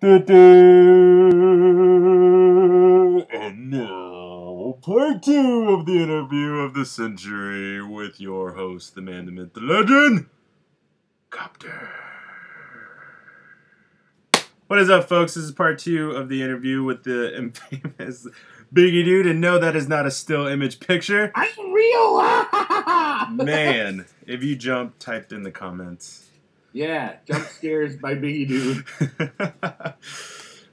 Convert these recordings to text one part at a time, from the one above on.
And now, part 2 of the interview of the century with your host, the man, the myth, the legend, Copter. What is up, folks? This is part 2 of the interview with the infamous BigeDude, and no, that is not a still image picture. I'm real! Man, if you jumped, typed in the comments. Yeah, jump scares by BigeDude.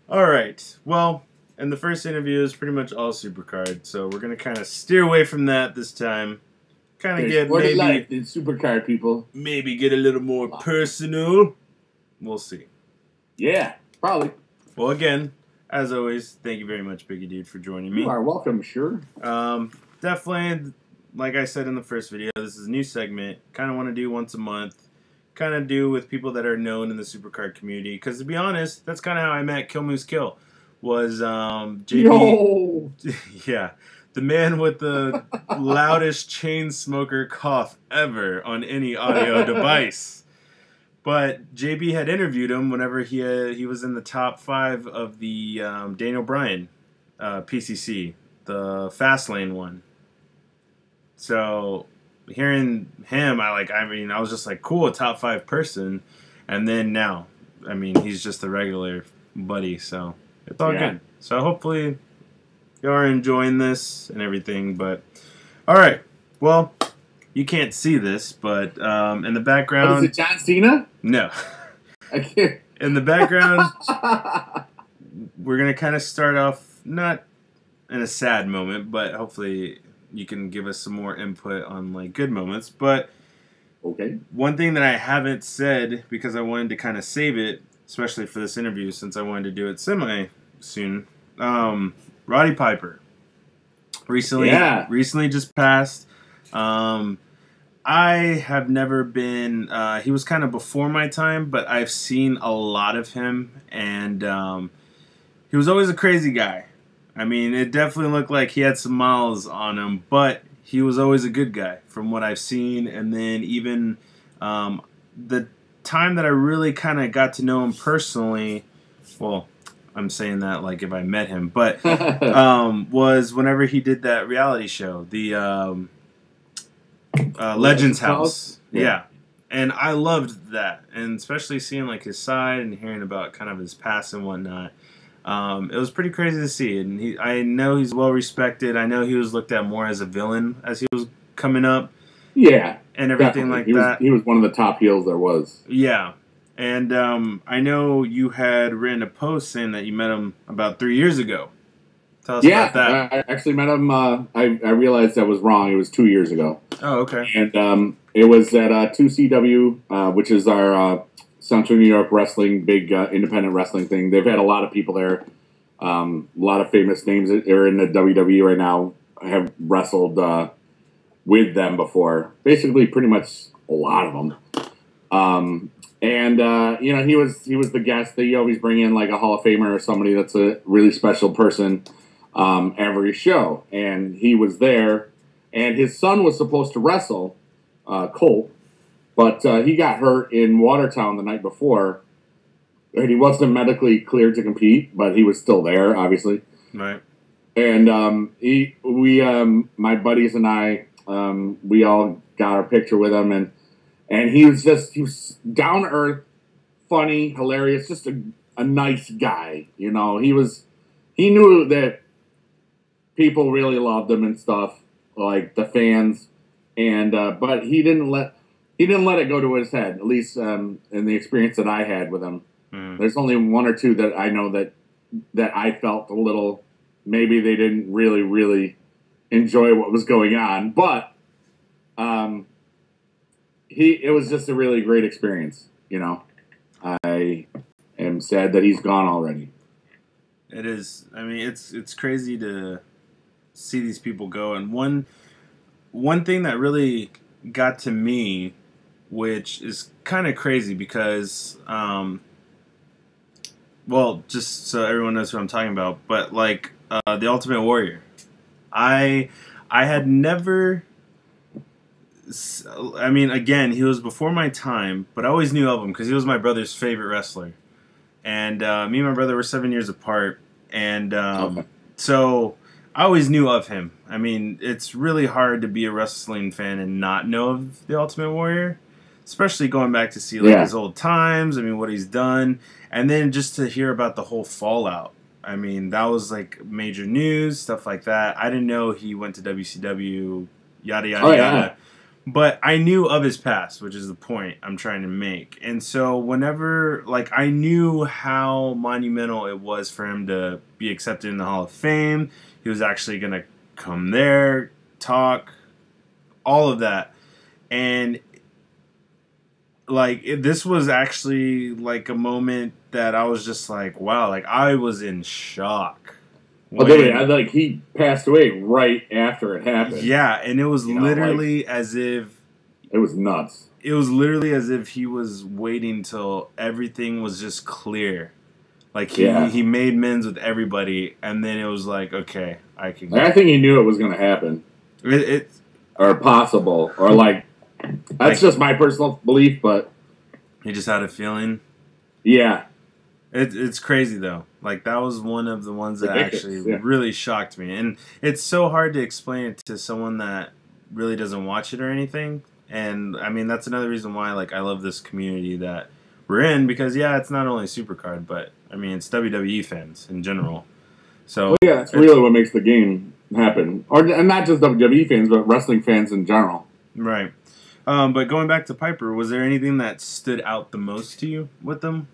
Alright, well, and the first interview is pretty much all SuperCard, so we're going to kind of steer away from that this time. Kind of get maybe life in SuperCard, people. Maybe get a little more personal. We'll see. Yeah, probably. Well, again, as always, thank you very much, BigeDude, for joining me. You are welcome, sure. Definitely, like I said in the first video, this is a new segment. Kind of want to do once a month. Kind of do with people that are known in the SuperCard community. Because to be honest, that's kind of how I met Kill Moose Kill. Was JB. Yo! Yeah. The man with the loudest chain smoker cough ever on any audio device. But JB had interviewed him whenever he was in the top 5 of the Daniel Bryan PCC, the Fastlane one. So hearing him, I was just like, cool, a top 5 person. And then now, I mean, he's just a regular buddy, so it's all good. So hopefully you are enjoying this and everything. But all right, well, you can't see this, but in the background, Is it John Cena? No. I can't. In the background, we're gonna kind of start off not in a sad moment, but hopefully you can give us some more input on like good moments. But okay, one thing that I haven't said, because I wanted to kind of save it, especially for this interview, since I wanted to do it semi soon. Roddy Piper recently just passed. I have never been, he was kind of before my time, but I've seen a lot of him, and he was always a crazy guy. I mean, it definitely looked like he had some miles on him, but he was always a good guy from what I've seen. And then even the time that I really kind of got to know him personally, well, I'm saying that like if I met him, but was whenever he did that reality show, the Legends House. Yeah. And I loved that, and especially seeing like his side and hearing about kind of his past and whatnot. It was pretty crazy to see, and I know he's well respected. I know he was looked at more as a villain as he was coming up. Yeah, and everything like that. He was one of the top heels there was. Yeah, and I know you had written a post saying that you met him about 3 years ago. Tell us about that. I actually met him. I realized I was wrong. It was 2 years ago. Oh, okay. And it was at 2CW, which is our Central New York wrestling, big independent wrestling thing. They've had a lot of people there. A lot of famous names that are in the WWE right now have wrestled with them before. Basically, pretty much a lot of them. You know, he was the guest. They always bring in like a Hall of Famer or somebody that's a really special person every show. And he was there. And his son was supposed to wrestle, Colt. But he got hurt in Watertown the night before, and he wasn't medically cleared to compete, but he was still there, obviously. Right. And my buddies and I, we all got our picture with him, and he was down to earth, funny, hilarious, just a nice guy. You know, he knew that people really loved him and stuff, like the fans, and but he didn't let it go to his head, at least in the experience that I had with him. Mm. There's only one or two that I know that I felt a little, maybe they didn't really, really enjoy what was going on. But it was just a really great experience, you know. I am sad that he's gone already. It is. I mean, it's crazy to see these people go. And one thing that really got to me, which is kind of crazy because, well, just so everyone knows who I'm talking about, but like the Ultimate Warrior, I had never. I mean, again, he was before my time, but I always knew of him because he was my brother's favorite wrestler. and me and my brother were 7 years apart, and Okay. so I always knew of him. I mean, it's really hard to be a wrestling fan and not know of the Ultimate Warrior, especially going back to see like his old times. I mean, what he's done, and then just to hear about the whole fallout. I mean, that was like major news, stuff like that. I didn't know he went to WCW, yada yada yada. But I knew of his past, which is the point I'm trying to make. And so whenever, like, I knew how monumental it was for him to be accepted in the Hall of Fame. He was actually going to come there, talk, all of that. And, like, this was actually, like, a moment that I was just like, wow, like, I was in shock. Like he passed away right after it happened. Yeah, and it was literally as if it was nuts. It was literally as if he was waiting till everything was just clear. Like he made amends with everybody, and then it was like, okay, I can go. I think he knew it was going to happen. Or possible, or like that's just my personal belief, but he just had a feeling. Yeah. It's crazy though. Like that was one of the ones that actually really shocked me, and it's so hard to explain it to someone that really doesn't watch it or anything. And I mean that's another reason why like I love this community that we're in, because it's not only SuperCard, but I mean it's WWE fans in general. So it's really what makes the game happen, and not just WWE fans, but wrestling fans in general. Right. But going back to Piper, was there anything that stood out the most to you with them?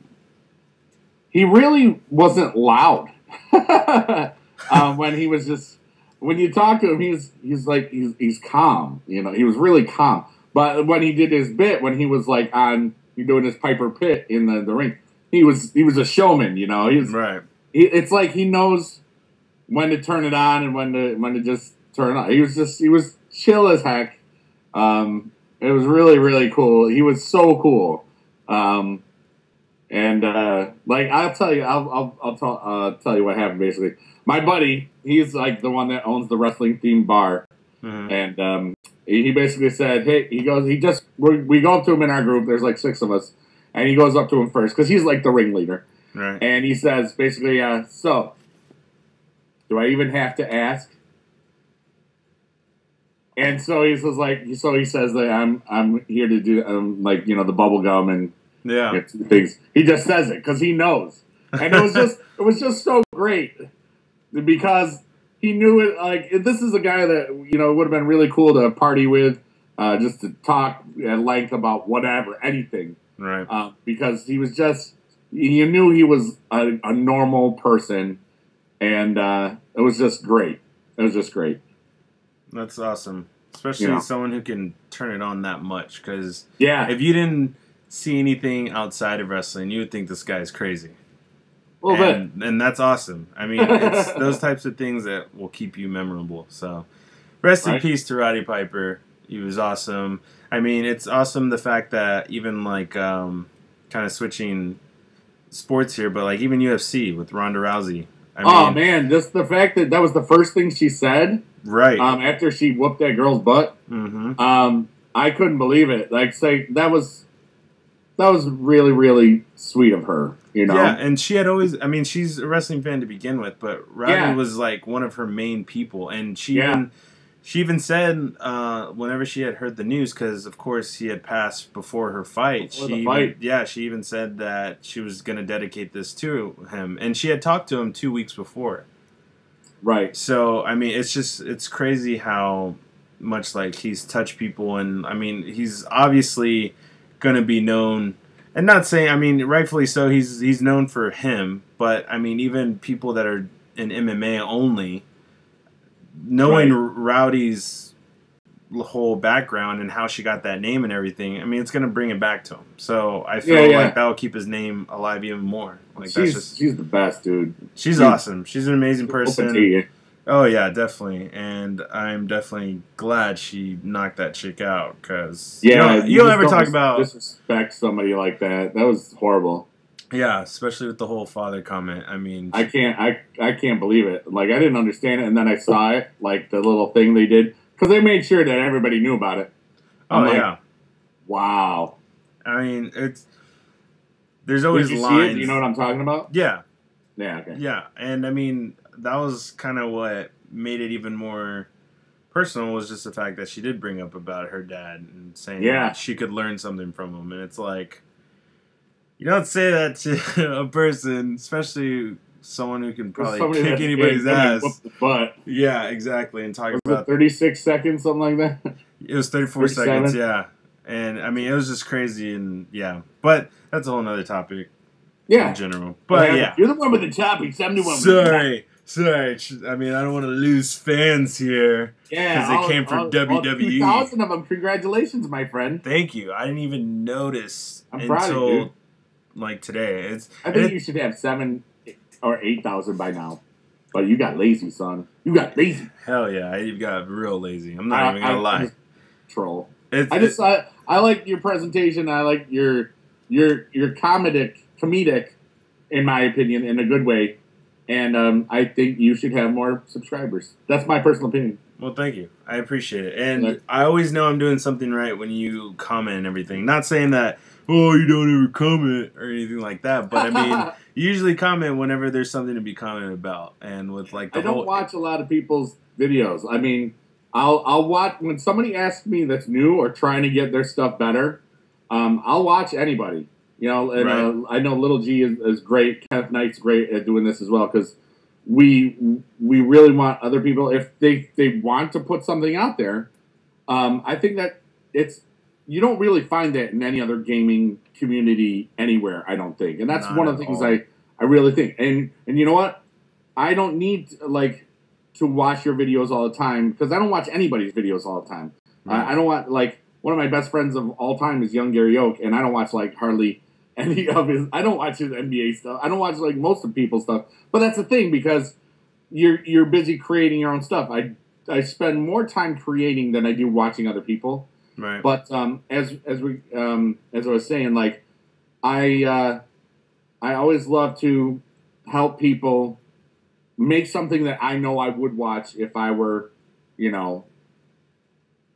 He really wasn't loud. When he was just, when you talk to him, he's calm. You know, he was really calm. But when he did his bit, when he was like doing his Piper Pit in the ring, he was a showman. You know, right. It's like he knows when to turn it on and when to just turn it on. He was chill as heck. It was really, really cool. He was so cool. And like I'll tell you, I'll tell you what happened. Basically, my buddy, he's like the one that owns the wrestling themed bar, and he basically said, "Hey," we go up to him in our group. There's like 6 of us, and he goes up to him first because he's like the ringleader, right? And he says basically, "So, do I even have to ask?" And so he says that I'm here to do like the bubble gum and. Yeah, things. He just says it because he knows, and it was just so great because he knew it. Like this is a guy that would have been really cool to party with, just to talk at length about whatever, anything. Right. Because he was just you knew he was a normal person, and it was just great. It was just great. That's awesome, especially someone who can turn it on that much. Because if you didn't see anything outside of wrestling, you would think this guy is crazy. A little bit. And that's awesome. I mean, it's those types of things that will keep you memorable. So, rest in peace to Roddy Piper. He was awesome. I mean, it's awesome the fact that even like kind of switching sports here, but like even UFC with Ronda Rousey. I mean, man, just the fact that was the first thing she said. Right. After she whooped that girl's butt. Mm-hmm. I couldn't believe it. Like, say that was really, really sweet of her, Yeah, and she had always, I mean, she's a wrestling fan to begin with, but Roddy was like one of her main people, and she even said whenever she had heard the news, because of course he had passed before her fight. She even said that she was going to dedicate this to him, and she had talked to him 2 weeks before. Right. So I mean, it's crazy how much like he's touched people, and I mean, he's obviously going to be known, and not saying, I mean, rightfully so, he's known for him, but I mean, even people that are in MMA only, knowing Rowdy's whole background and how she got that name and everything, I mean, it's going to bring it back to him. So I feel like that will keep his name alive even more. Like she's the best, dude. She's awesome. She's an amazing person. Oh, yeah, definitely. And I'm definitely glad she knocked that chick out, because you don't ever talk about disrespect somebody like that. That was horrible. Yeah, especially with the whole father comment. I mean, I can't believe it. Like, I didn't understand it, and then I saw it, like the little thing they did, because they made sure that everybody knew about it. I'm like, wow. I mean, there's always Did you lines. see it? Do you know what I'm talking about? Yeah. Yeah. Okay. Yeah, and I mean that was kind of what made it even more personal was just the fact that she did bring up about her dad and saying that she could learn something from him, and it's like you don't say that to a person, especially someone who can probably kick anybody's ass. But yeah, exactly, and talk about 36 seconds, something like that. It was 34 seconds, yeah, and I mean it was just crazy, and yeah, but that's a whole nother topic. Yeah, in general, but yeah, you're the one with the topics. I'm the one. Sorry. I mean, I don't want to lose fans here. Yeah, because they came from WWE. 2,000 of them. Congratulations, my friend. Thank you. I didn't even notice until like today. I think you should have 7,000 or 8,000 by now. But you got lazy, son. You got lazy. Hell yeah, I got real lazy. I'm not even gonna lie. Troll. I like your presentation. I like your comedic, in my opinion, in a good way. And I think you should have more subscribers. That's my personal opinion. Well, thank you. I appreciate it. And I always know I'm doing something right when you comment and everything. Not saying that, oh, you don't ever comment or anything like that. But, I mean, you usually comment whenever there's something to be commented about. And with, like, I don't watch a lot of people's videos. I mean, I'll watch when somebody asks me that's new or trying to get their stuff better, I'll watch anybody. You know, and I know Little G is great. Kenneth Knight's great at doing this as well because we really want other people, if they want to put something out there, I think that you don't really find that in any other gaming community anywhere, I don't think. And that's Not one of the things I really think. And you know what? I don't need to watch your videos all the time because I don't watch anybody's videos all the time. I don't want one of my best friends of all time is young Gary Oak, and I don't watch hardly any of his. I don't watch his NBA stuff. I don't watch most of people's stuff. But that's the thing because you're busy creating your own stuff. I spend more time creating than I do watching other people. Right. But as I was saying, I always love to help people make something that I know I would watch if I were, doing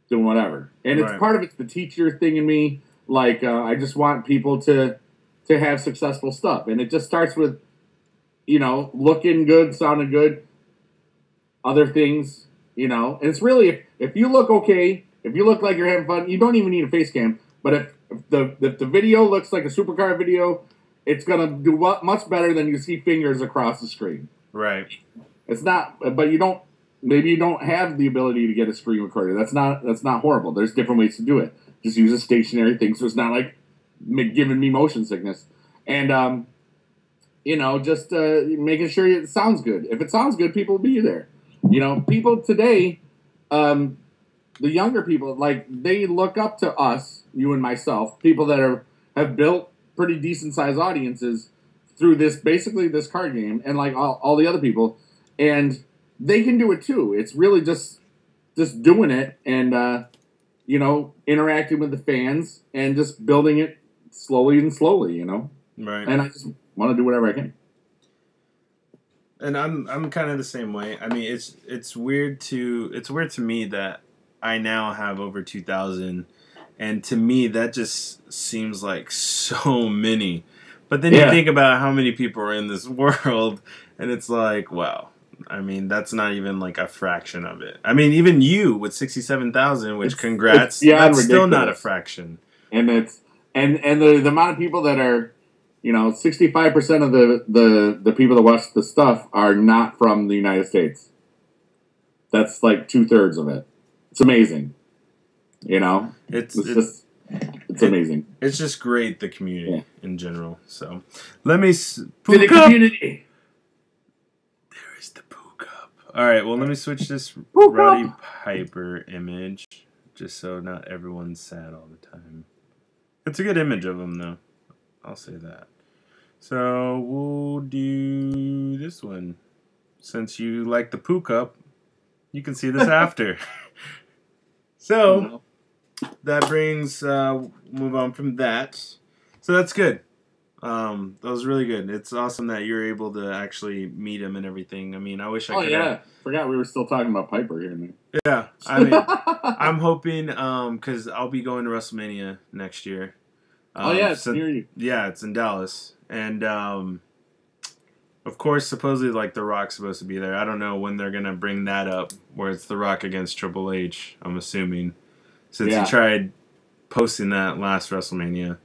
whatever. And it's part of it's the teacher thing in me. I just want people to have successful stuff. And it just starts with, looking good, sounding good, other things, And it's really, if you look okay, if you look like you're having fun, you don't even need a face cam. But if the video looks like a SuperCard video, it's going to do much better than you see fingers across the screen. Right. It's not, but maybe you don't have the ability to get a screen recorder. That's not horrible. There's different ways to do it. Just use a stationary thing so it's not giving me motion sickness. And, just making sure it sounds good. If it sounds good, people will be there. People today, the younger people, they look up to us, you and myself, people that have built pretty decent sized audiences through basically this card game and all the other people. And they can do it too. It's really just doing it and, interacting with the fans and just building it slowly and slowly, Right. And I just want to do whatever I can. And I'm kind of the same way. I mean, it's weird to me that I now have over 2,000, and to me that just seems like so many. But then you think about how many people are in this world, and it's like, wow. I mean, that's not even a fraction of it. I mean, even you with 67,000, which congrats, that's ridiculous. Still not a fraction. And the amount of people that are, 65% of the people that watch the stuff are not from the United States. That's 2/3 of it. It's amazing. It's amazing. It's just great, the community in general. So let me to the community. There is the poo cup. All right, well, let me switch this Roddy Piper image just so not everyone's sad all the time. It's a good image of him, though. I'll say that. So we'll do this one. Since you like the poo cup, you can see this after. So that brings, move on from that. So that's good. That was really good. It's awesome that you're able to actually meet him and everything. I mean, I wish I could. Oh, yeah. Forgot we were still talking about Piper here. Yeah. I mean, I'm hoping, because I'll be going to WrestleMania next year. Oh yeah, it's near you. Yeah, it's in Dallas, and of course, supposedly like The Rock's supposed to be there. I don't know when they're gonna bring that up, where it's The Rock against Triple H. I'm assuming since he tried posting that last WrestleMania.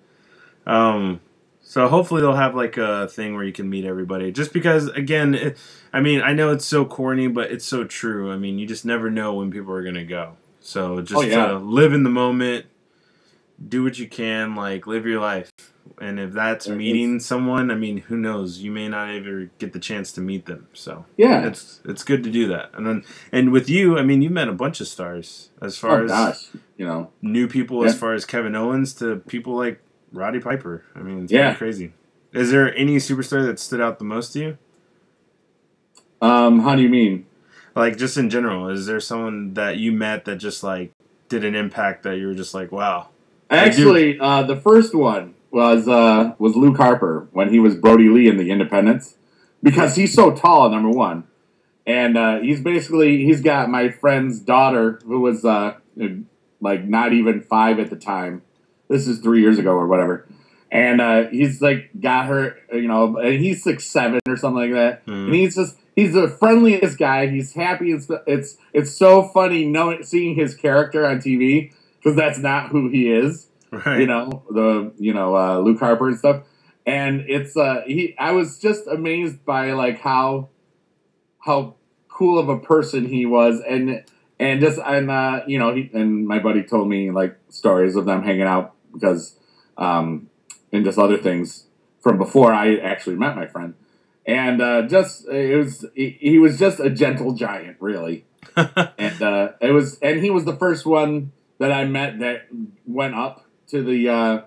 So hopefully they'll have like a thing where you can meet everybody. Just because, again, I mean, I know it's so corny, but it's so true. I mean, you just never know when people are gonna go. So just live in the moment, do what you can, like live your life. And if that's meeting someone, I mean, who knows? You may not ever get the chance to meet them. So it's good to do that. And with you, I mean, you met a bunch of stars as far as new people, as far as Kevin Owens to people like Roddy Piper. I mean, it's pretty crazy. Is there any superstar that stood out the most to you? How do you mean? Like just in general, is there someone that you met that just like did an impact that you were just like, wow? Actually, the first one was Luke Harper when he was Brody Lee in the Independents, because he's so tall, number one, and he's got my friend's daughter who was like not even 5 at the time. This is 3 years ago or whatever, and he's like got her, and he's 6'7" or something like that, and he's the friendliest guy. He's happy. It's so funny seeing his character on TV. Because that's not who he is, right? Luke Harper and stuff, and it's I was just amazed by like how cool of a person he was, and my buddy told me like stories of them hanging out because and just other things from before I actually met my friend, and he was just a gentle giant, really, and he was the first one that I met that went up to the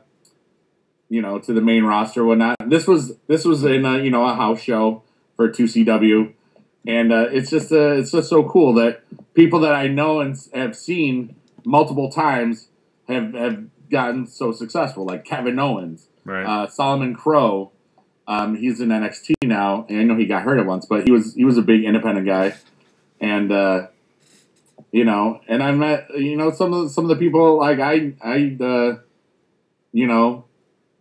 to the main roster or whatnot. This was in a house show for 2CW, and it's just so cool that people that I know and have seen multiple times have gotten so successful, like Kevin Owens, right? Solomon Crow, he's in NXT now, and I know he got hurt at once, but he was a big independent guy, and and I met, some of the people like I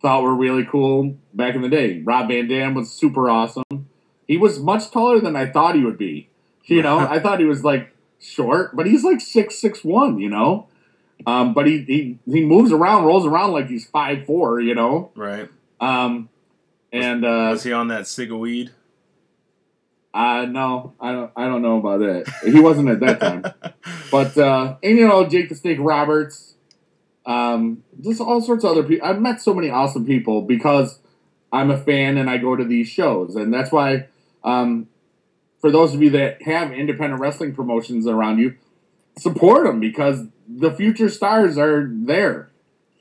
thought were really cool back in the day. Rob Van Dam was super awesome. He was much taller than I thought he would be. I thought he was like short, but he's like 6'1", but he moves around, rolls around like he's 5'4", Right. And was he on that cig of weed? No, I don't know about that. He wasn't at that time. But Jake the Snake Roberts, just all sorts of other people. I've met so many awesome people because I'm a fan and I go to these shows, and that's why, for those of you that have independent wrestling promotions around you, support them because the future stars are there.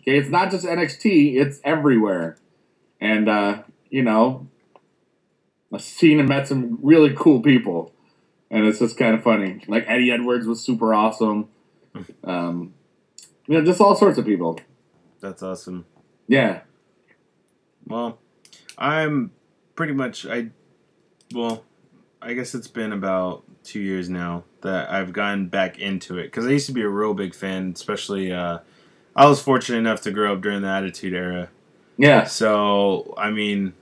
Okay, it's not just NXT; it's everywhere, and I've seen and met some really cool people, and it's just kind of funny. Like Eddie Edwards was super awesome. Just all sorts of people. That's awesome. Yeah. Well, I'm pretty much I guess it's been about 2 years now that I've gotten back into it because I used to be a real big fan, especially I was fortunate enough to grow up during the Attitude Era. Yeah. So I mean.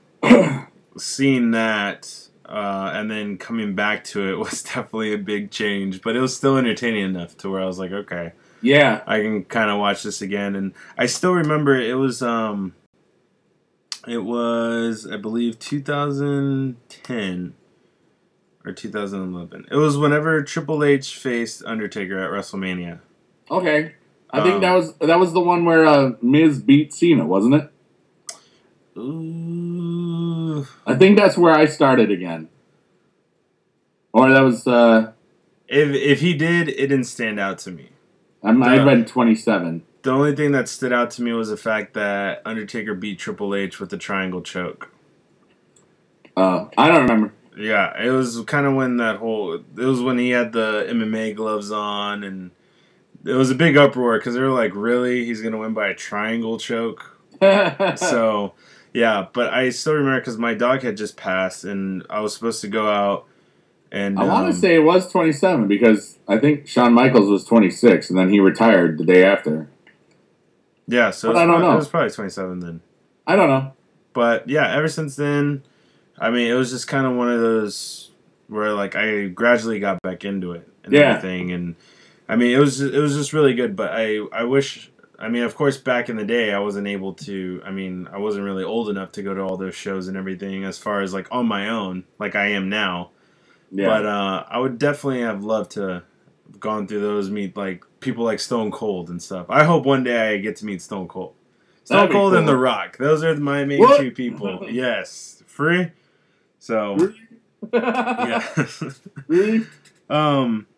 Seeing that and then coming back to it was definitely a big change, but it was still entertaining enough to where I was like, okay, yeah, I can kind of watch this again. And I still remember it was I believe 2010 or 2011. It was whenever Triple H faced Undertaker at WrestleMania. Okay, I think that was the one where Miz beat Cena, wasn't it? Ooh. I think that's where I started again. Or that was... If he did, it didn't stand out to me. I might have been 27. The only thing that stood out to me was the fact that Undertaker beat Triple H with the triangle choke. I don't remember. Yeah, it was kind of when it was when he had the MMA gloves on, and it was a big uproar because they were like, really? He's going to win by a triangle choke? So... Yeah, but I still remember because my dog had just passed, and I was supposed to go out. And I want to say it was 27 because I think Shawn Michaels was 26, and then he retired the day after. Yeah, so but I don't know. It was probably 27 then. I don't know. But yeah, ever since then, I mean, it was just kind of one of those where like I gradually got back into it and everything, and I mean, it was just really good. But I wish. I mean, of course, back in the day, I wasn't able to. I mean, I wasn't really old enough to go to all those shows and everything as far as like on my own, like I am now. Yeah. But I would definitely have loved to have gone through those, meet like people like Stone Cold and stuff. I hope one day I get to meet Stone Cold. Stone Cold and The Rock. Those are my main two people. Yes. Free? So. Yeah. Really?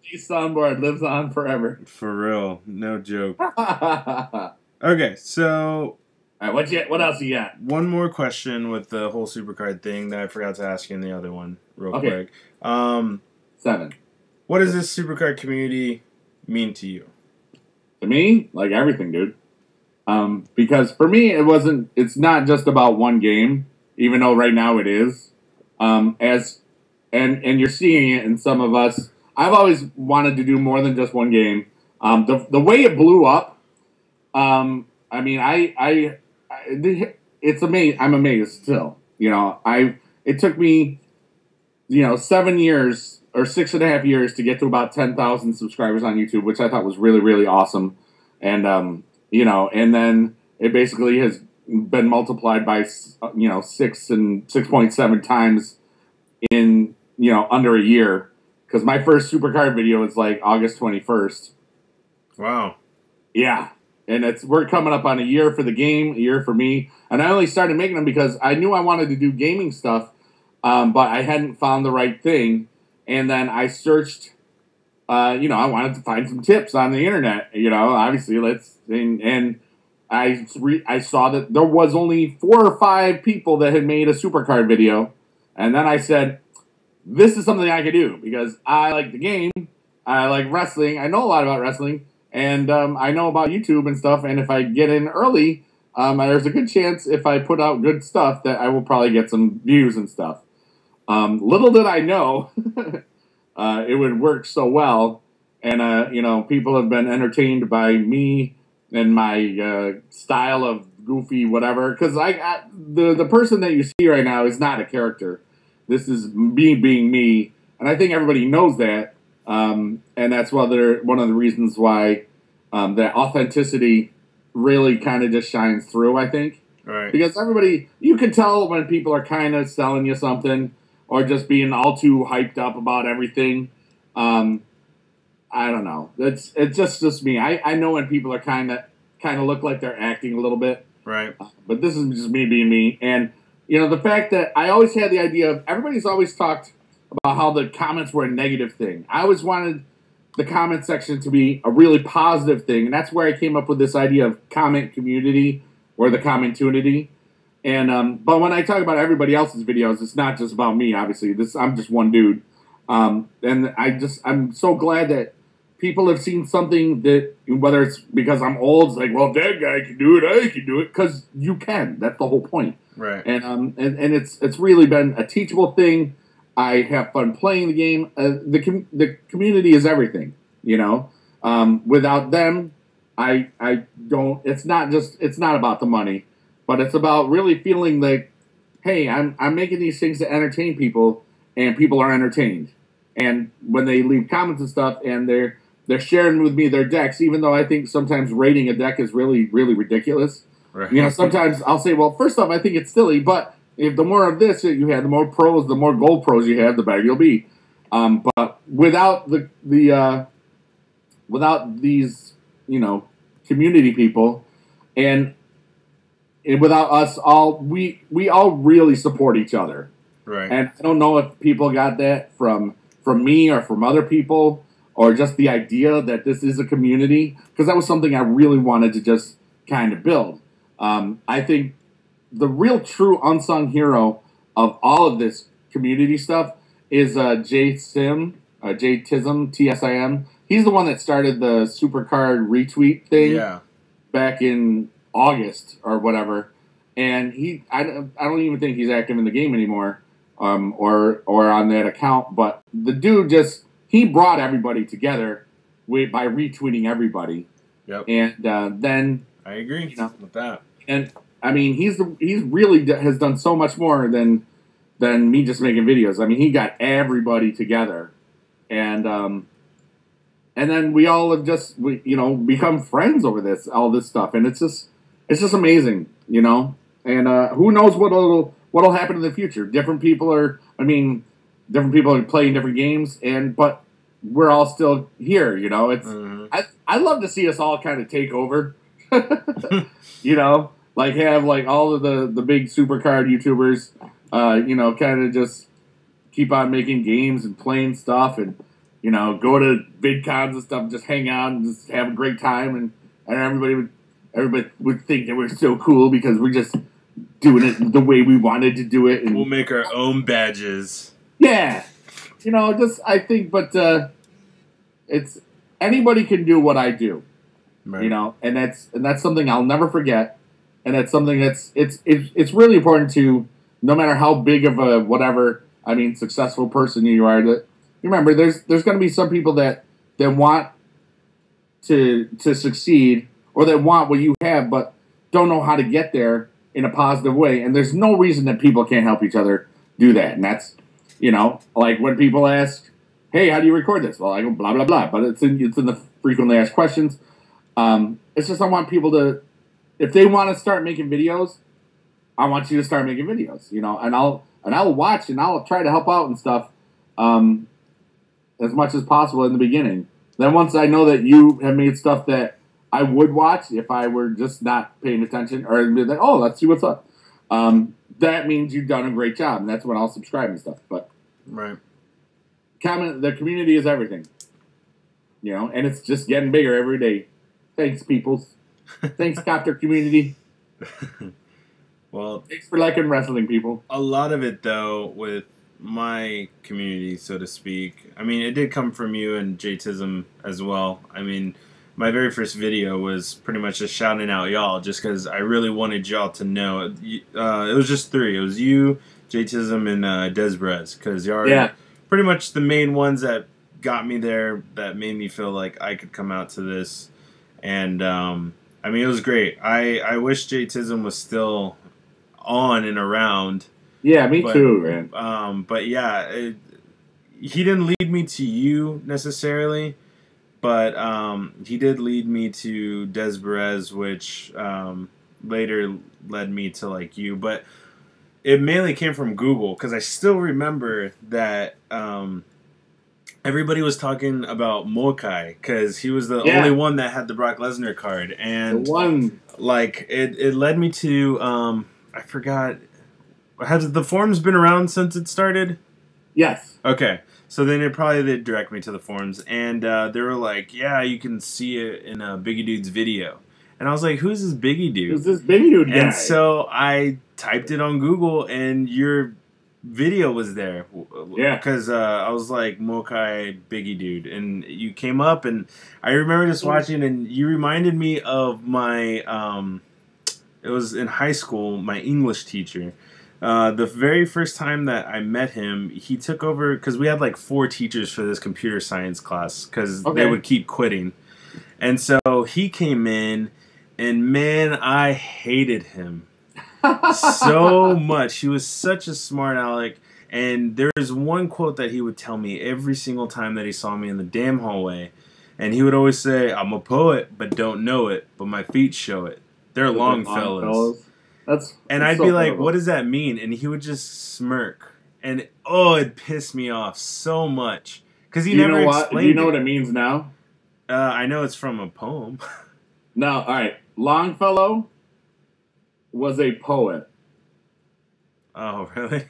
G's soundboard lives on forever. For real. No joke. Okay, so. All right, what else you got? One more question with the whole SuperCard thing that I forgot to ask you in the other one, real quick. 7. What does this SuperCard community mean to you? To me, like everything, dude. Because for me, it's not just about one game, even though right now it is. And you're seeing it in some of us. I've always wanted to do more than just one game. The way it blew up, I mean, it's amazing. I'm amazed still. You know, it took me, 7 years or 6.5 years to get to about 10,000 subscribers on YouTube, which I thought was really, really awesome. And, and then it basically has been multiplied by, 6 and 6.7 times in, under a year. Because my first SuperCard video was like August 21st. Wow. Yeah. And we're coming up on a year for the game, a year for me. And I only started making them because I knew I wanted to do gaming stuff, but I hadn't found the right thing. And then I searched, I wanted to find some tips on the internet, obviously and I saw that there was only 4 or 5 people that had made a SuperCard video. And then I said, this is something I could do because I like the game. I like wrestling. I know a lot about wrestling. And I know about YouTube and stuff. And if I get in early, there's a good chance if I put out good stuff that I will probably get some views and stuff. Little did I know it would work so well. And, people have been entertained by me and my style of goofy whatever. Because the person that you see right now is not a character. This is me being me. And I think everybody knows that. And that's one of the reasons why that authenticity really kind of just shines through, I think. Right. Because you can tell when people are kind of selling you something or just being all too hyped up about everything. I don't know. It's just me. I know when people are kind of look like they're acting a little bit. Right. But this is just me being me. And, the fact that I always had the idea of everybody's always talked about how the comments were a negative thing. I always wanted the comment section to be a really positive thing, and that's where I came up with this idea of comment community or the community. And but when I talk about everybody else's videos, it's not just about me. Obviously, I'm just one dude, and I'm so glad that people have seen something that, whether it's because I'm old, it's like, well, that guy can do it, I can do it, because you can. That's the whole point. Right. And it's really been a teachable thing. I have fun playing the game. The community is everything, Without them, I don't. It's not about the money, but it's about really feeling like, hey, I'm making these things to entertain people, and people are entertained. And when they leave comments and stuff, and they're sharing with me their decks, even though I think sometimes rating a deck is really, really ridiculous. Right. Sometimes I'll say, well, first off, I think it's silly, but if the more of this you have, the more pros, the more gold pros you have, the better you'll be. But without without these, community people, and without us all, we all really support each other. Right. And I don't know if people got that from me or from other people, or just the idea that this is a community, because that was something I really wanted to just kind of build. I think the real true unsung hero of all of this community stuff is Jay Tism, Tsim. He's the one that started the SuperCard retweet thing back in August or whatever. And I don't even think he's active in the game anymore, or on that account. But the dude he brought everybody together by retweeting everybody. Yep. And then I agree with that. And I mean, he's really has done so much more than me just making videos. I mean, he got everybody together, and then we all have just become friends over all this stuff, and it's just amazing, And who knows what'll happen in the future? Different people are playing different games, but we're all still here, It's I love to see us all kind of take over, like have like all of the big SuperCard YouTubers, kind of just keep on making games and playing stuff and. Go to VidCons and stuff, just hang out and just have a great time, and everybody would think that we're so cool because we're just doing it the way we wanted to do it. And we'll make our own badges. Yeah, I think, but it's anybody can do what I do, right. and that's something I'll never forget, and that's something it's really important to, no matter how big of a successful person you are, that. Remember, there's going to be some people that want to succeed or that want what you have, but don't know how to get there in a positive way. And there's no reason that people can't help each other do that. And that's, like when people ask, "Hey, how do you record this?" Well, I go blah blah blah, but it's in the frequently asked questions. It's just I want people to, if they want to start making videos, I want you to start making videos. And I'll watch and I'll try to help out and stuff. As much as possible in the beginning. Then once I know that you have made stuff that I would watch if I were just not paying attention, or be like, oh, let's see what's up. That means you've done a great job, and that's when I'll subscribe and stuff. But right, the community is everything, and it's just getting bigger every day. Thanks, peoples. Thanks, Copter community. Well, thanks for liking wrestling, people. A lot of it, though, with my community, so to speak. I mean, it did come from you and Jtism as well. I mean, my very first video was pretty much just shouting out y'all, just because I really wanted y'all to know. It was just three. It was you, Jtism, and Desbrez, because y'all are pretty much the main ones that got me there, that made me feel like I could come out to this. And, I mean, it was great. I wish Jtism was still on and around. Yeah, me too, man. But yeah, he didn't lead me to you necessarily, but he did lead me to Desbrez, which later led me to like you. But it mainly came from Google, because I still remember that everybody was talking about Mokai, because he was the only one that had the Brock Lesnar card, and like it led me to I forgot. Has the forums been around since it started? Yes. Okay. So then it probably did direct me to the forums. And they were like, yeah, you can see it in BigeDude's video. And I was like, who's this BigeDude? Who's this BigeDude guy? And so I typed it on Google, and your video was there. Yeah. Because I was like, Mokai BigeDude. And you came up, and I remember just watching, and you reminded me of my, it was in high school, my English teacher. The very first time that I met him, he took over, because we had like 4 teachers for this computer science class, because they would keep quitting. And so he came in, and man, I hated him so much. He was such a smart aleck. And there was one quote that he would tell me every single time that he saw me in the damn hallway. And he would always say, I'm a poet, but don't know it, but my feet show it. They're Longfellows. And I'd be like, what does that mean? And he would just smirk. And, it pissed me off so much. Because he never explained it. Do you know what it means now? I know it's from a poem. No, all right. Longfellow was a poet. Oh, really?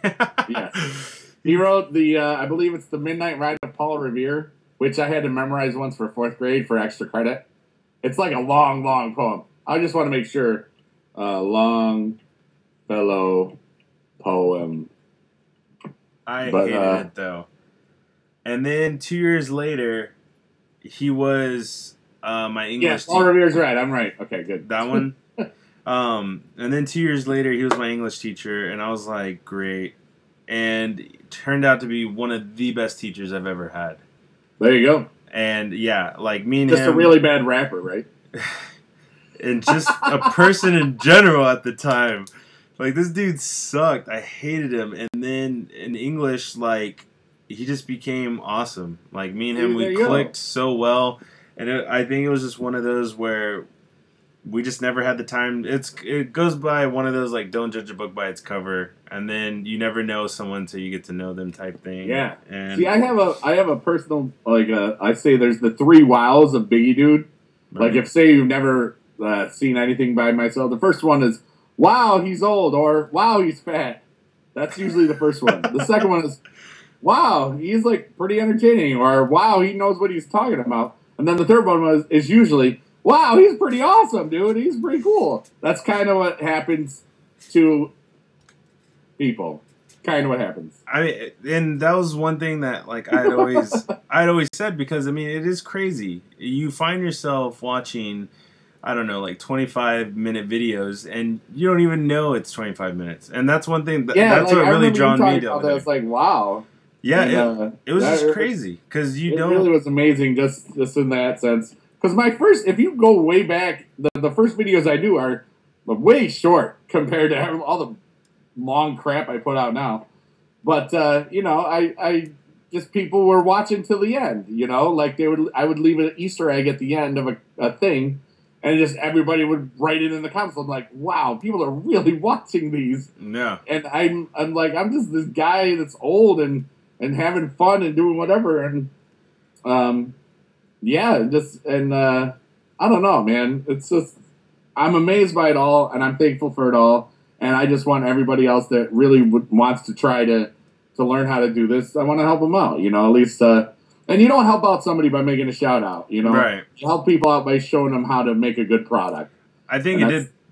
Yes. He wrote I believe it's the Midnight Ride of Paul Revere, which I had to memorize once for 4th grade for extra credit. It's like a long, long poem. I just want to make sure. Longfellow poem. I hated it, though. And then 2 years later, he was my English teacher. Paul Revere's right. I'm right. Okay, good. That one? And then 2 years later, he was my English teacher, and I was like, great. And it turned out to be one of the best teachers I've ever had. There you go. And, yeah, like me and him... Just a really bad rapper, right? and just a person in general at the time. Like, this dude sucked. I hated him. And then in English, like, he just became awesome. Like, me and him, we clicked so well. And I think it was just one of those where we just never had the time. It goes by one of those, like, don't judge a book by its cover. And then you never know someone until you get to know them type thing. Yeah. And see, I have a personal, like, I say there's the 3 wows of BigeDude. Like, if, say, you've never seen anything by myself, the first one is, wow, he's old, or wow, he's fat. That's usually the first one. The second one is, wow, he's like pretty entertaining, or wow, he knows what he's talking about. And then the third one is usually, wow, he's pretty awesome, dude. He's pretty cool. That's kind of what happens to people. Kind of what happens. I mean, and that was one thing that, like, I'd always said, because I mean, it is crazy. You find yourself watching, I don't know, like 25-minute videos, and you don't even know it's 25 minutes. And that's one thing that's like, what really drawn me to it. It's like, wow. Yeah, and, it was just crazy because you don't. It really was amazing, just in that sense. Because if you go way back, the first videos I do are way short compared to all the long crap I put out now. But I just, people were watching till the end. Like I would leave an Easter egg at the end of a thing. And just everybody would write it in the comments. I'm like, wow, people are really watching these. Yeah. And I'm like, I'm just this guy that's old and having fun and doing whatever. And I don't know, man. It's just, I'm amazed by it all, and I'm thankful for it all. And I just want everybody else that really wants to try to learn how to do this, I want to help them out. At least. And you don't help out somebody by making a shout out, Right. You help people out by showing them how to make a good product. I think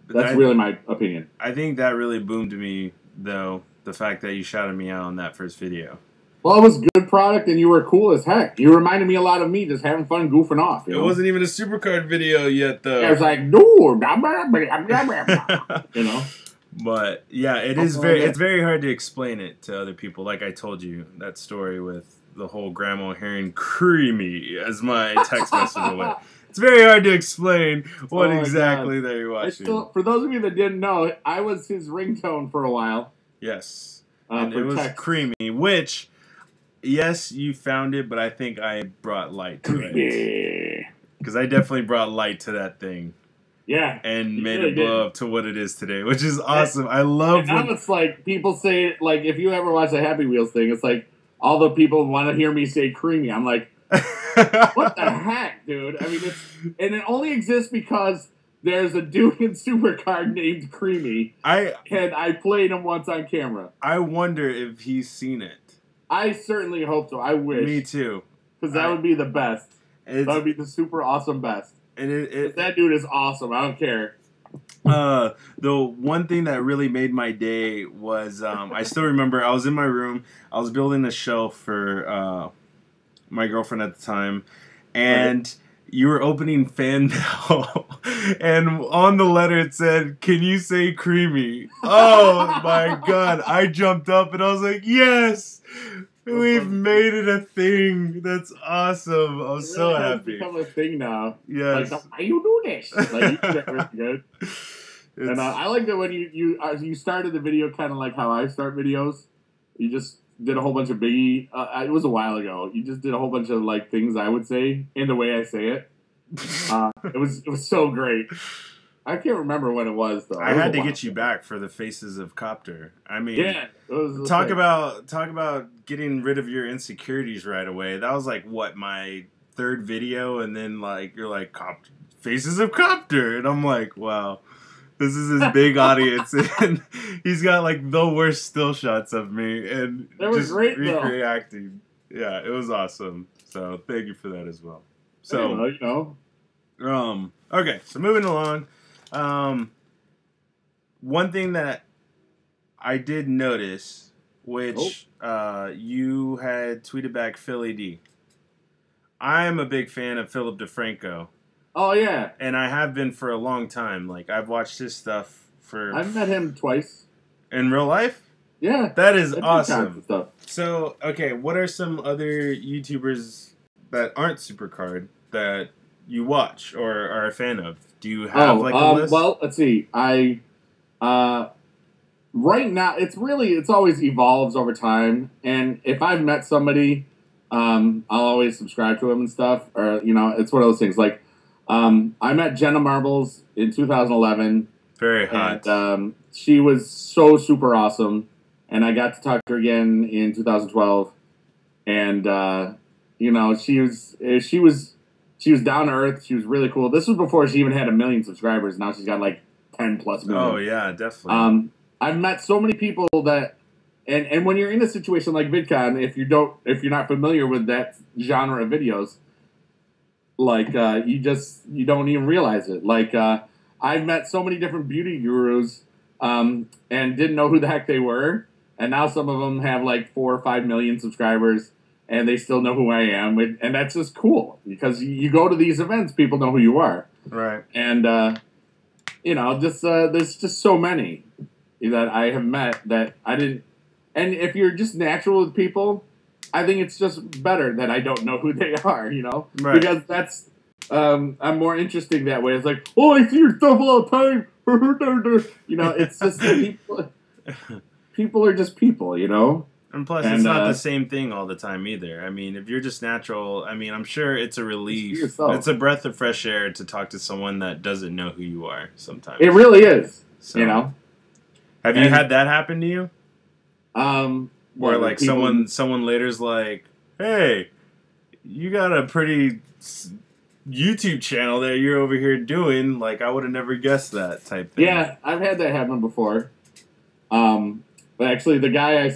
That's really my opinion. I think that really boomed me, though, the fact that you shouted me out on that first video. Well, it was good product, and you were cool as heck. You reminded me a lot of me, just having fun, goofing off. It wasn't even a SuperCard video yet, though. Yeah, it was like, no, But yeah, it's very hard to explain it to other people. Like I told you, that story with the whole grandma hearing creamy as my text message went. It's very hard to explain what exactly they were watching. For those of you that didn't know, I was his ringtone for a while. Yes. And it was creamy, which, yes, you found it, but I think I brought light to it. Because I definitely brought light to that thing. Yeah. And made it blow up to what it is today, which is awesome. I love now it's like, people say, like, if you ever watch the Happy Wheels thing, it's like, all the people want to hear me say creamy. I'm like, what the heck, dude? I mean, and it only exists because there's a dude in SuperCard named Creamy, and I played him once on camera. I wonder if he's seen it. I certainly hope so. I wish. Me too. Because that would be the best. That would be the super awesome best. And that dude is awesome. I don't care. The one thing that really made my day was I still remember I was in my room. I was building a shelf for my girlfriend at the time, and you were opening fan mail, and on the letter it said, "Can you say creamy?" Oh my god! I jumped up and I was like, "Yes, we've made it a thing. That's awesome!" I was so happy. It's become a thing now. Yes. Like, how you do this? Like, you did really good. And I like that when you started the video kind of like how I start videos. You just did a whole bunch of Biggie. It was a while ago. You just did a whole bunch of like things I would say in the way I say it. It was so great. I can't remember when it was though. I had to get you back for the Faces of Copter. I mean, yeah, talk about getting rid of your insecurities right away. That was like what, my third video, and then like you're like Faces of Copter, and I'm like, wow. This is his big audience, and he's got like the worst still shots of me, and just great, recreating. Yeah, it was awesome. So thank you for that as well. So okay, so moving along. One thing that I did notice, which you had tweeted back, Philly D. I'm a big fan of Philip DeFranco. Oh, yeah. And I have been for a long time. Like, I've watched his stuff for... I've met him twice. In real life? Yeah. That is awesome. Stuff. So, okay, what are some other YouTubers that aren't SuperCard that you watch or are a fan of? Do you have like a list? Well, let's see. Right now, it's always evolves over time. And if I've met somebody, I'll always subscribe to them and stuff. Or, it's one of those things. Like, I met Jenna Marbles in 2011. Very hot. And she was so super awesome. And I got to talk to her again in 2012. And, she was down to earth. She was really cool. This was before she even had 1 million subscribers. Now she's got like 10+ million. Oh yeah, definitely. I've met so many people that, and when you're in a situation like VidCon, if you're not familiar with that genre of videos, like you don't even realize it. Like I've met so many different beauty gurus, and didn't know who the heck they were, and now some of them have like 4 or 5 million subscribers, and they still know who I am, and that's just cool because you go to these events, people know who you are, right? And there's just so many that I have met that I didn't. And if you're just natural with people, I think it's just better that I don't know who they are, Right. Because that's, I'm more interesting that way. It's like, oh, I see your stuff all the time. It's just people are just people, And plus, it's not the same thing all the time either. I mean, if you're just natural, I'm sure it's a relief. It's a breath of fresh air to talk to someone that doesn't know who you are sometimes. It really is, So, Have you had that happen to you? Where like someone later's like, "Hey, you got a pretty YouTube channel that you're over here doing. Like, I would have never guessed that," type thing. Yeah, I've had that happen before. But actually, the guy I